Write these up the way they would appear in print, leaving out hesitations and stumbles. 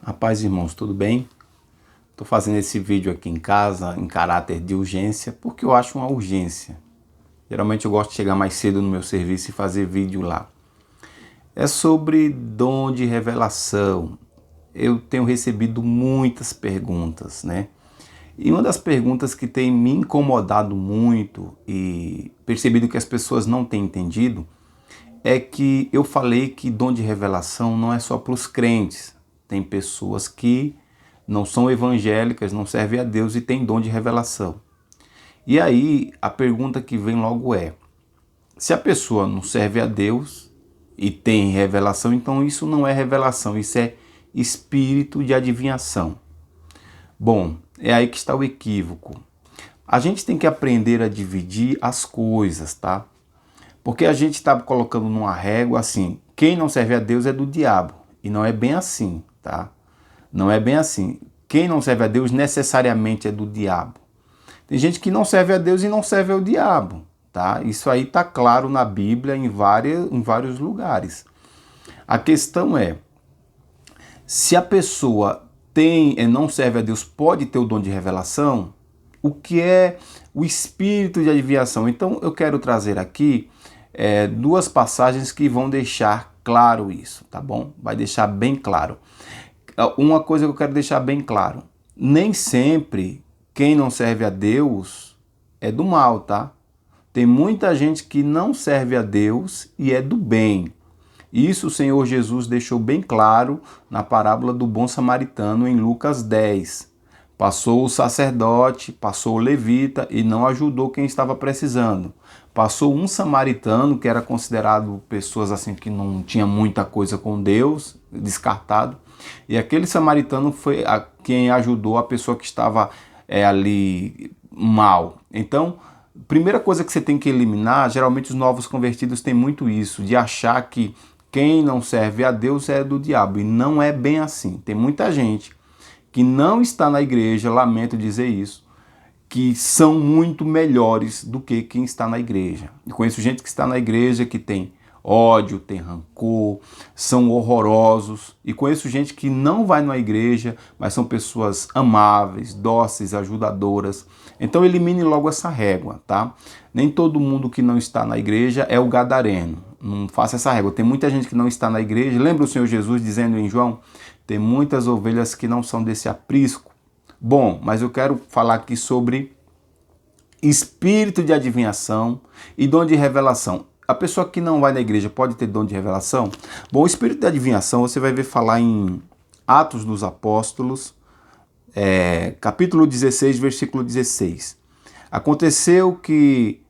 Rapaz, irmãos, tudo bem? Estou fazendo esse vídeo aqui em casa em caráter de urgência, porque eu acho uma urgência. Geralmente eu gosto de chegar mais cedo no meu serviço e fazer vídeo lá. É sobre dom de revelação. Eu tenho recebido muitas perguntas, né? E uma das perguntas que tem me incomodado muito e percebido que as pessoas não têm entendido é que eu falei que dom de revelação não é só para os crentes. Tem pessoas que não são evangélicas, não servem a Deus e têm dom de revelação. E aí a pergunta que vem logo é: se a pessoa não serve a Deus e tem revelação, então isso não é revelação, isso é espírito de adivinhação. Bom, é aí que está o equívoco. A gente tem que aprender a dividir as coisas, tá? Porque a gente está colocando numa régua assim, quem não serve a Deus é do diabo. E não é bem assim, tá? Não é bem assim. Quem não serve a Deus necessariamente é do diabo. Tem gente que não serve a Deus e não serve ao diabo, tá? Isso aí está claro na Bíblia em vários lugares. A questão é, se a pessoa não serve a Deus, pode ter o dom de revelação? O que é o espírito de adivinhação? Então eu quero trazer aqui duas passagens que vão deixar claro isso, tá bom? Vai deixar bem claro. Uma coisa que eu quero deixar bem claro: nem sempre quem não serve a Deus é do mal, tá? Tem muita gente que não serve a Deus e é do bem. Isso o Senhor Jesus deixou bem claro na parábola do bom samaritano em Lucas 10. Passou o sacerdote, passou o levita e não ajudou quem estava precisando. Passou um samaritano, que era considerado pessoas assim que não tinha muita coisa com Deus, descartado. E aquele samaritano foi quem ajudou a pessoa que estava ali mal. Então, primeira coisa que você tem que eliminar, geralmente os novos convertidos têm muito isso, de achar que quem não serve a Deus é do diabo. E não é bem assim. Tem muita gente que não está na igreja, lamento dizer isso, que são muito melhores do que quem está na igreja. Eu conheço gente que está na igreja que tem ódio, tem rancor, são horrorosos. E conheço gente que não vai na igreja, mas são pessoas amáveis, dóceis, ajudadoras. Então elimine logo essa régua, tá? Nem todo mundo que não está na igreja é o gadareno. Não faça essa régua. Tem muita gente que não está na igreja. Lembra o Senhor Jesus dizendo em João: tem muitas ovelhas que não são desse aprisco. Bom, mas eu quero falar aqui sobre espírito de adivinhação e dom de revelação. A pessoa que não vai na igreja pode ter dom de revelação? Bom, o espírito de adivinhação você vai ver falar em Atos dos Apóstolos, capítulo 16, versículo 16. Aconteceu que,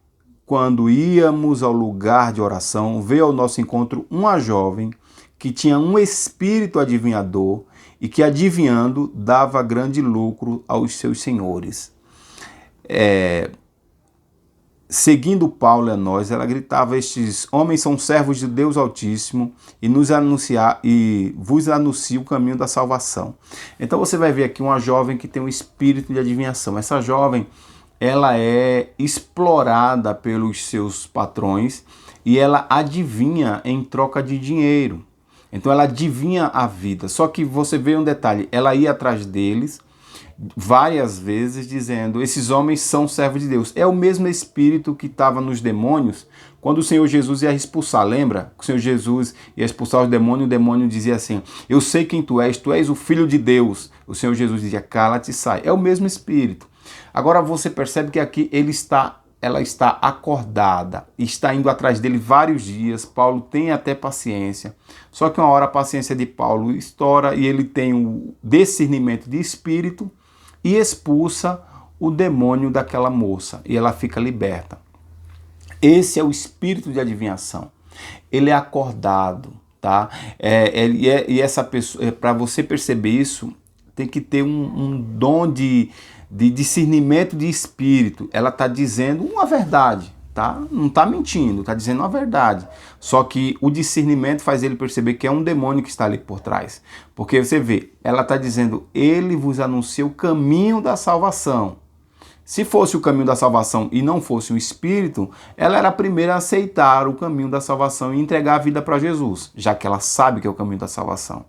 quando íamos ao lugar de oração, veio ao nosso encontro uma jovem que tinha um espírito adivinhador e que, adivinhando, dava grande lucro aos seus senhores. Seguindo Paulo e a nós, ela gritava: estes homens são servos de Deus Altíssimo e vos anuncia o caminho da salvação. Então você vai ver aqui uma jovem que tem um espírito de adivinhação. Essa jovem, ela é explorada pelos seus patrões e ela adivinha em troca de dinheiro. Então ela adivinha a vida. Só que você vê um detalhe: ela ia atrás deles várias vezes dizendo: esses homens são servos de Deus. É o mesmo espírito que estava nos demônios quando o Senhor Jesus ia expulsar. Lembra? O Senhor Jesus ia expulsar os demônios, o demônio dizia assim: eu sei quem tu és o filho de Deus. O Senhor Jesus dizia: cala-te e sai. É o mesmo espírito. Agora você percebe que aqui ela está acordada, está indo atrás dele vários dias. Paulo tem até paciência, só que uma hora a paciência de Paulo estoura e ele tem o discernimento de espírito e expulsa o demônio daquela moça e ela fica liberta. Esse é o espírito de adivinhação. Ele é acordado, tá? E essa pessoa, para você perceber isso, tem que ter um dom de discernimento de espírito. Ela está dizendo uma verdade, tá? Não está mentindo, está dizendo uma verdade. Só que o discernimento faz ele perceber que é um demônio que está ali por trás. Porque você vê, ela está dizendo: ele vos anuncia o caminho da salvação. Se fosse o caminho da salvação e não fosse o Espírito, ela era a primeira a aceitar o caminho da salvação e entregar a vida para Jesus, já que ela sabe que é o caminho da salvação.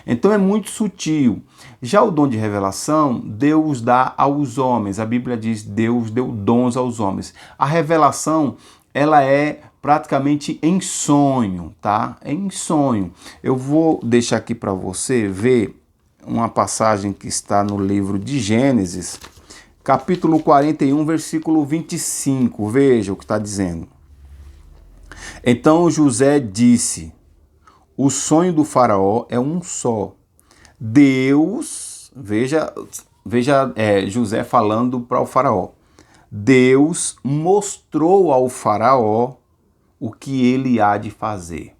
Então é muito sutil. Já o dom de revelação, Deus dá aos homens. A Bíblia diz, Deus deu dons aos homens. A revelação, ela é praticamente em sonho, tá? É em sonho. Eu vou deixar aqui para você ver uma passagem que está no livro de Gênesis, capítulo 41, versículo 25. Veja o que está dizendo. Então José disse: o sonho do faraó é um só. Deus, veja José falando para o faraó. Deus mostrou ao faraó o que ele há de fazer.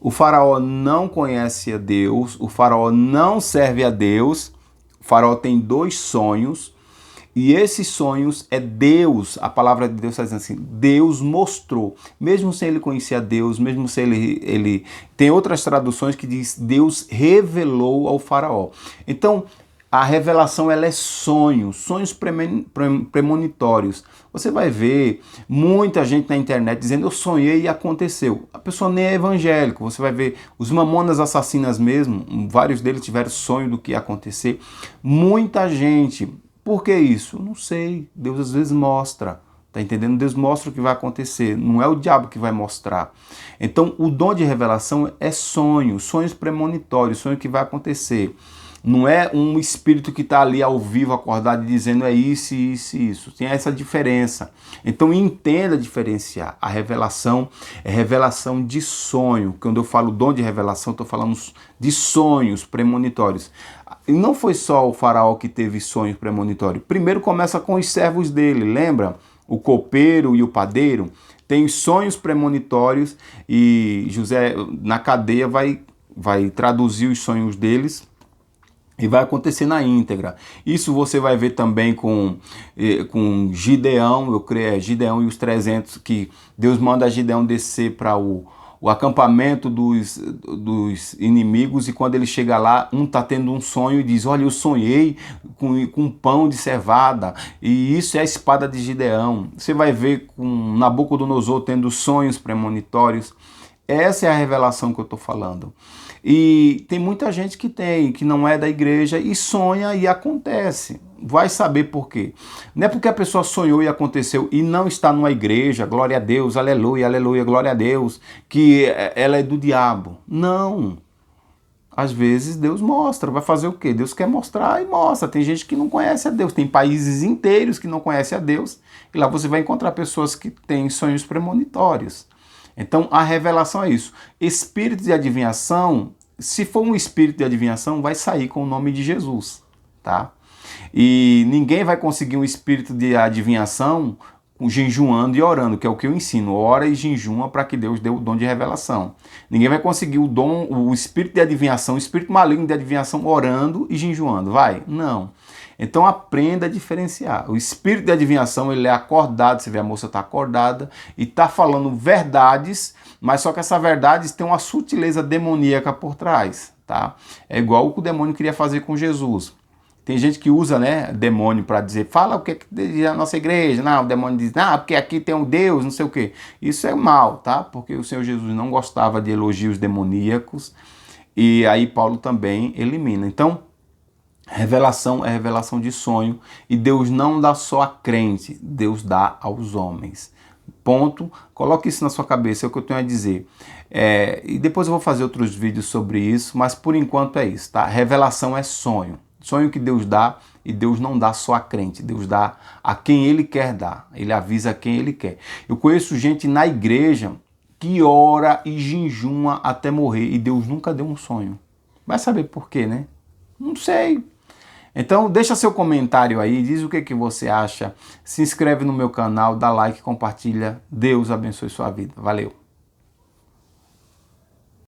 O faraó não conhece a Deus, o faraó não serve a Deus, o faraó tem 2 sonhos, e esses sonhos é Deus, a palavra de Deus está dizendo assim, Deus mostrou, mesmo sem ele conhecer a Deus, mesmo sem ele... Tem outras traduções que diz Deus revelou ao faraó. Então, a revelação ela é sonhos premonitórios. Você vai ver muita gente na internet dizendo eu sonhei e aconteceu. A pessoa nem é evangélico. Você vai ver os mamonas assassinas mesmo, vários deles tiveram sonho do que ia acontecer. Muita gente. Por que isso? Não sei. Deus às vezes mostra. Tá entendendo? Deus mostra o que vai acontecer. Não é o diabo que vai mostrar. Então o dom de revelação é sonhos premonitórios, sonho que vai acontecer. Não é um espírito que está ali ao vivo, acordado, dizendo é isso, isso e isso. Tem essa diferença. Então entenda diferenciar. A revelação é revelação de sonho. Quando eu falo dom de revelação, estou falando de sonhos premonitórios. E não foi só o faraó que teve sonhos premonitórios. Primeiro começa com os servos dele, lembra? O copeiro e o padeiro têm sonhos premonitórios e José na cadeia vai traduzir os sonhos deles. E vai acontecer na íntegra. Isso você vai ver também com Gideão, eu creio, Gideão e os 300, que Deus manda Gideão descer para o acampamento dos inimigos, e quando ele chega lá, um está tendo um sonho e diz, olha, eu sonhei com pão de cevada, e isso é a espada de Gideão. Você vai ver com Nabucodonosor tendo sonhos premonitórios. Essa é a revelação que eu estou falando. E tem muita gente que não é da igreja e sonha e acontece. Vai saber por quê. Não é porque a pessoa sonhou e aconteceu e não está numa igreja, glória a Deus, aleluia, aleluia, glória a Deus, que ela é do diabo. Não. Às vezes Deus mostra, vai fazer o quê? Deus quer mostrar e mostra. Tem gente que não conhece a Deus, tem países inteiros que não conhecem a Deus, e lá você vai encontrar pessoas que têm sonhos premonitórios. Então, a revelação é isso. Espírito de adivinhação, se for um espírito de adivinhação, vai sair com o nome de Jesus, tá? E ninguém vai conseguir um espírito de adivinhação jejuando e orando, que é o que eu ensino. Ora e jejuma para que Deus dê o dom de revelação. Ninguém vai conseguir o espírito de adivinhação, o espírito maligno de adivinhação orando e jejuando. Vai? Não. Então aprenda a diferenciar. O espírito de adivinhação, ele é acordado, você vê a moça está acordada e está falando verdades, mas só que essa verdade tem uma sutileza demoníaca por trás, tá? É igual o que o demônio queria fazer com Jesus. Tem gente que usa, né, demônio para dizer, fala o que diz a nossa igreja. Não, o demônio diz, porque aqui tem um Deus, não sei o quê. Isso é mal, tá? Porque o Senhor Jesus não gostava de elogios demoníacos e aí Paulo também elimina. Então, revelação é revelação de sonho e Deus não dá só a crente, Deus dá aos homens. Ponto. Coloque isso na sua cabeça, é o que eu tenho a dizer. E depois eu vou fazer outros vídeos sobre isso, mas por enquanto é isso, tá? Revelação é sonho. Sonho que Deus dá, e Deus não dá só a crente, Deus dá a quem Ele quer dar. Ele avisa a quem Ele quer. Eu conheço gente na igreja que ora e jejuma até morrer e Deus nunca deu um sonho. Vai saber por quê, né? Não sei. Então deixa seu comentário aí, diz o que você acha, se inscreve no meu canal, dá like, compartilha. Deus abençoe sua vida. Valeu!